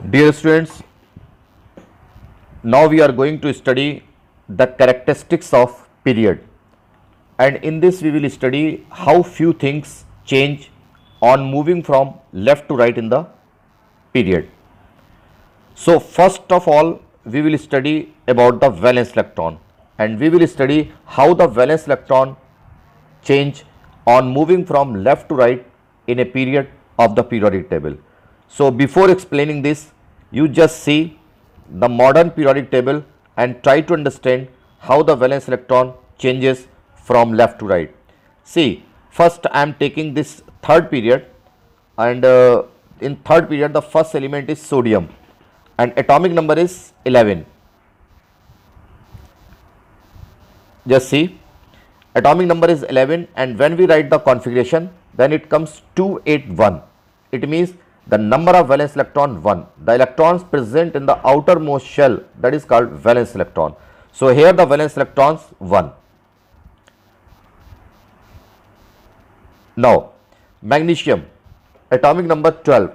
Dear students, now we are going to study the characteristics of period, and in this we will study how few things change on moving from left to right in the period. So first of all we will study about the valence electron, and we will study how the valence electron change on moving from left to right in a period of the periodic table. So before explaining this, you just see the modern periodic table and try to understand how the valence electron changes from left to right. See, first I am taking this third period, and in third period the first element is sodium and atomic number is 11. Just see, atomic number is 11, and when we write the configuration then it comes 281. It means the number of valence electron 1. The electrons present in the outermost shell, that is called valence electron. So here the valence electrons 1. Now magnesium, atomic number 12.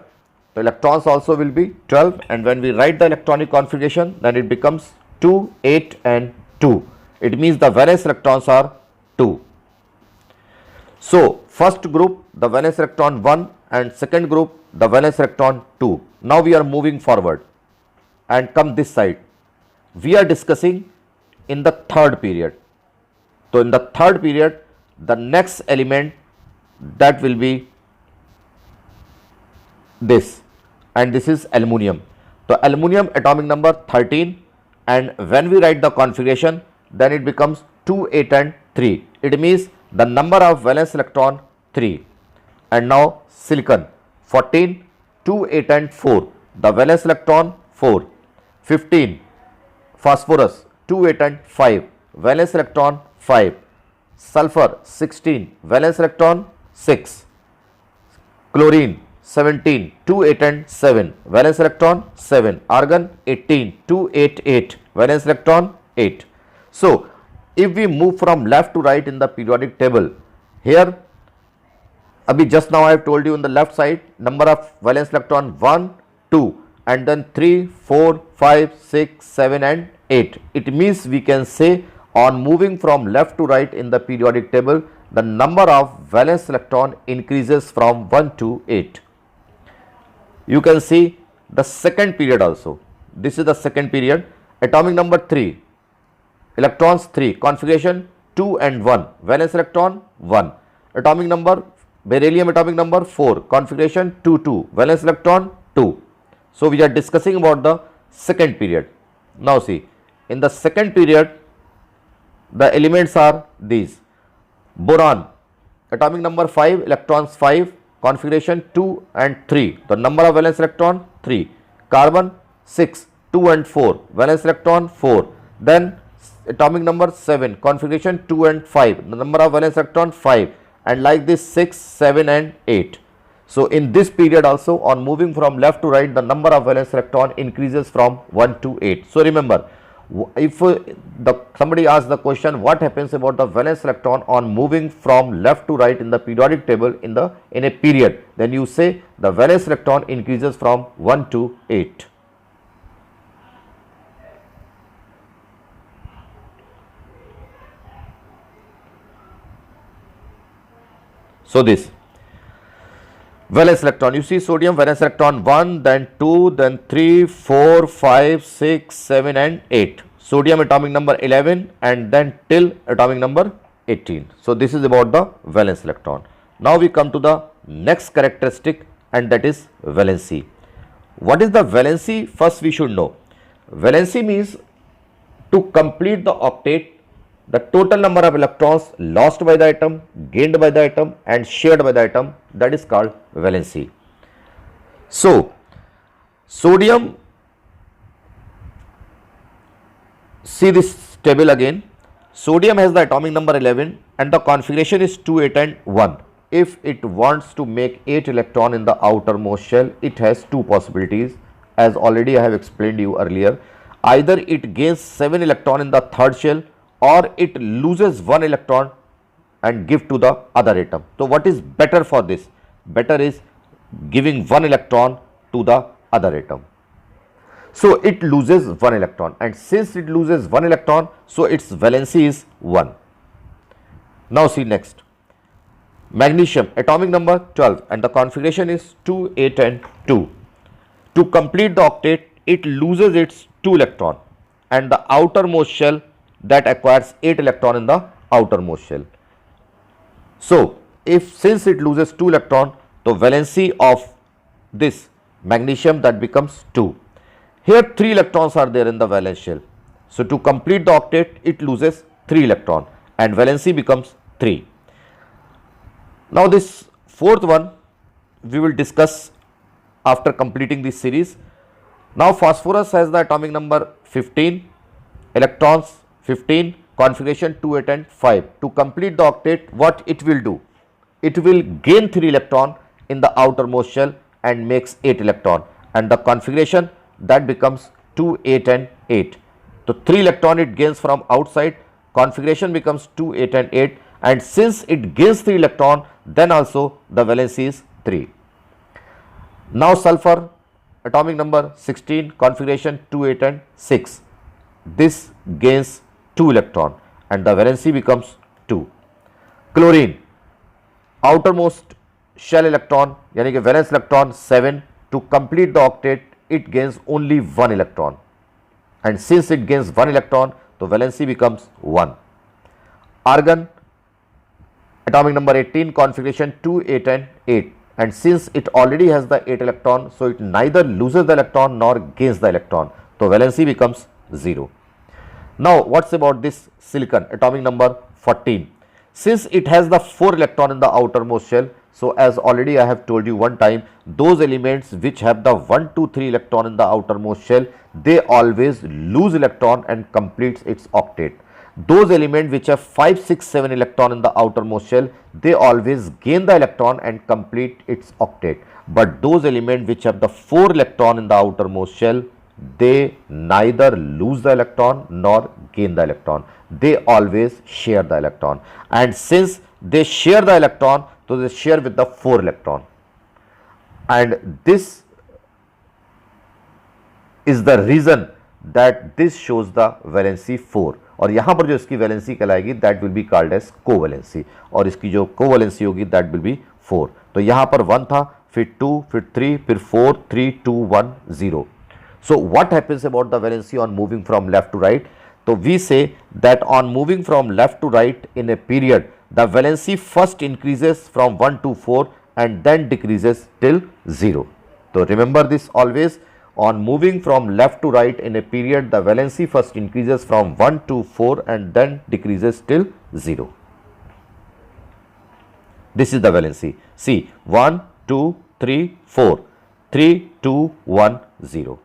The electrons also will be 12, and when we write the electronic configuration then it becomes 2, 8 and 2. It means the valence electrons are 2. So first group the valence electron 1 and second group the valence electron 2. Now we are moving forward and come this side. We are discussing in the third period. So in the third period the next element that will be this, and this is aluminum. So aluminum atomic number 13, and when we write the configuration then it becomes 2, 8 and 3. It means the number of valence electron 3. And now silicon 14, 2, 8 and 4. The valence electron 4. 15 phosphorus 2, 8 and 5. Valence electron 5. Sulfur 16. Valence electron 6. Chlorine 17, 2, 8 and 7. Valence electron 7. Argon 18, 2, 8, 8. Valence electron 8. So if we move from left to right in the periodic table, here abhi just now I have told you in the left side number of valence electron 1, 2 and then 3, 4, 5, 6, 7 and 8. It means we can say on moving from left to right in the periodic table the number of valence electron increases from 1 to 8. You can see the second period also. This is the second period. Atomic number 3. Electrons 3, configuration 2 and 1, valence electron 1. Atomic number, beryllium atomic number 4, configuration 2, 2, valence electron 2. So we are discussing about the second period. Now see, in the second period the elements are these. Boron, atomic number 5, electrons 5, configuration 2 and 3, the number of valence electron 3. Carbon 6, 2 and 4, valence electron 4. Then atomic number 7, configuration 2 and 5, the number of valence electron 5, and like this 6, 7 and 8. So in this period also on moving from left to right the number of valence electron increases from 1 to 8. So remember, if somebody asks the question what happens about the valence electron on moving from left to right in the periodic table in a period, then you say the valence electron increases from 1 to 8. So this valence electron, you see sodium valence electron 1, then 2, then 3, 4, 5, 6, 7 and 8. Sodium atomic number 11 and then till atomic number 18. So this is about the valence electron. Now we come to the next characteristic, and that is valency. What is the valency? First we should know. Valency means to complete the octet, the total number of electrons lost by the atom, gained by the atom and shared by the atom, that is called valency. So sodium, see this table again. Sodium has the atomic number 11 and the configuration is 2, 8 and 1. If it wants to make 8 electron in the outermost shell, it has two possibilities, as already I have explained you earlier. Either it gains 7 electron in the third shell, or it loses 1 electron and give to the other atom. So what is better for this? Better is giving 1 electron to the other atom. So it loses one electron, and since it loses one electron, so its valency is 1. Now see next, magnesium atomic number 12 and the configuration is 2, 8 and 2. To complete the octet, it loses its 2 electron and the outermost shell that acquires 8 electron in the outermost shell. So since it loses 2 electron, the valency of this magnesium that becomes 2. Here 3 electrons are there in the valence shell. So to complete the octet, it loses 3 electron and valency becomes 3. Now this fourth one we will discuss after completing this series. Now phosphorus has the atomic number 15, electrons 15, configuration 2, 8 and 5. To complete the octet, what it will do? It will gain 3 electron in the outermost shell and makes 8 electron, and the configuration that becomes 2, 8 and 8. So 3 electron it gains from outside, configuration becomes 2, 8 and 8, and since it gains 3 electron, then also the valency is 3. Now sulfur atomic number 16, configuration 2, 8 and 6. This gains 2 electron and the valency becomes 2. Chlorine outermost shell electron यानी कि valence electron 7. To complete the octet, it gains only 1 electron, and since it gains 1 electron, the valency becomes 1. Argon atomic number 18, configuration 2, 8 and 8, and since it already has the 8 electron, so it neither loses the electron nor gains the electron, so valency becomes 0. Now what's about this silicon atomic number 14? Since it has the 4 electron in the outermost shell, so as already I have told you one time, those elements which have the 1, 2, 3 electron in the outermost shell, they always lose electron and completes its octet. Those elements which have 5, 6, 7 electron in the outermost shell, they always gain the electron and complete its octet. But those elements which have the 4 electron in the outermost shell, they neither lose the electron nor gain the electron. They always share the electron, and since they share the electron, so they share with the 4 electron, and this is the reason that this shows the valency 4. और यहाँ पर जो इसकी valency कहलाएगी that will be called as covalency, और इसकी जो covalency होगी दैट विल बी 4. तो यहाँ पर 1 था, फिर 2, फिर 3, फिर 4, 3, 2, 1, 0. So what happens about the valency on moving from left to right? So we say that on moving from left to right in a period, the valency first increases from 1 to 4 and then decreases till 0. So remember this always, on moving from left to right in a period, the valency first increases from 1 to 4 and then decreases till 0. This is the valency. See, 1, 2, 3, 4, 3, 2, 1, 0.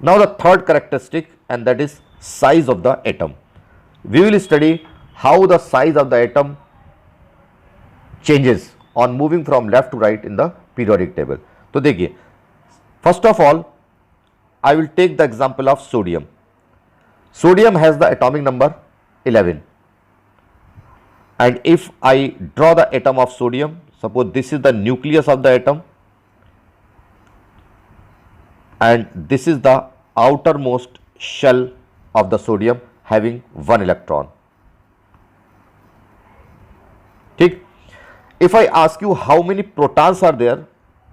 Now the third characteristic, and that is size of the atom. We will study how the size of the atom changes on moving from left to right in the periodic table. तो देखिए, first of all I will take the example of sodium. Sodium has the atomic number 11, and if I draw the atom of sodium, suppose this is the nucleus of the atom and this is the outermost shell of the sodium having 1 electron. ठीक? If I ask you how many protons are there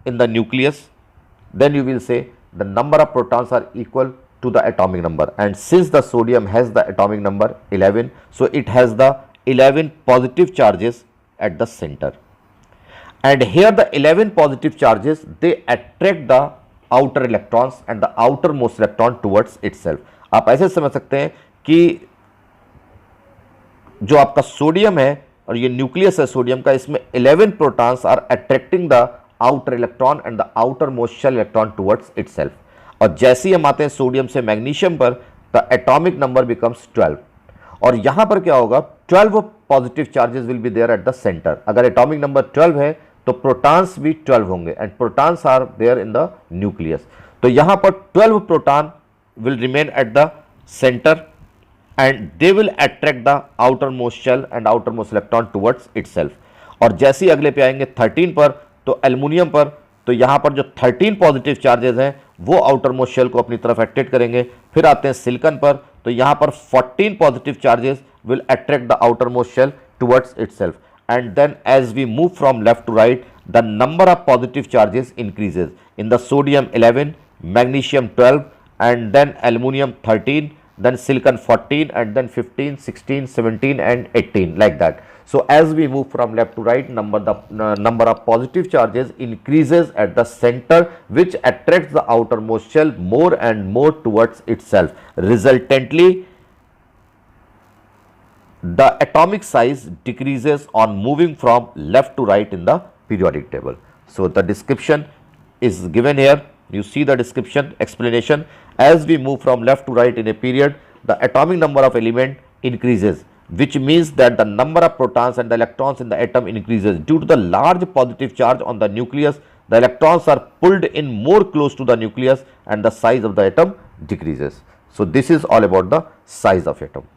in the nucleus, then you will say the number of protons are equal to the atomic number, and since the sodium has the atomic number 11, so it has the 11 positive charges at the center, and here the 11 positive charges, they attract the outer electrons and the outermost electron towards itself. आप ऐसे समझ सकते हैं कि जो आपका sodium है और ये न्यूक्लियस है सोडियम का, इसमें 11 protons are attracting the outer electron and the outermost shell electron towards itself. और जैसे ही हम आते हैं सोडियम से मैग्नीशियम पर, द एटॉमिक नंबर बिकम्स 12, और यहां पर क्या होगा, 12 positive charges will be there at the centre. अगर एटॉमिक नंबर 12 है तो प्रोटॉन्स भी 12 होंगे, and protons are there in the nucleus. तो यहां पर 12 proton will remain at the centre and they will attract the outermost shell and outermost electron towards itself. और जैसे ही अगले पे आएंगे 13 पर, तो एल्युमिनियम पर तो यहाँ पर जो 13 पॉजिटिव चार्जेस हैं वो आउटर मोस्ट शेल को अपनी तरफ अट्रैक्ट करेंगे। फिर आते हैं सिलिकॉन पर, तो यहाँ पर 14 positive charges will attract the outermost shell towards itself, and then as we move from left to right, the number of positive charges increases in the sodium 11, magnesium 12, and then aluminum 13, then silicon 14, and then 15, 16, 17, and 18, like that. So as we move from left to right, number of positive charges increases at the center, which attracts the outermost shell more and more towards itself. Resultantly, the atomic size decreases on moving from left to right in the periodic table. So the description is given here. You see the description explanation. As we move from left to right in a period, the atomic number of element increases, which means that the number of protons and the electrons in the atom increases. Due to the large positive charge on the nucleus, the electrons are pulled in more close to the nucleus and the size of the atom decreases. So this is all about the size of atom.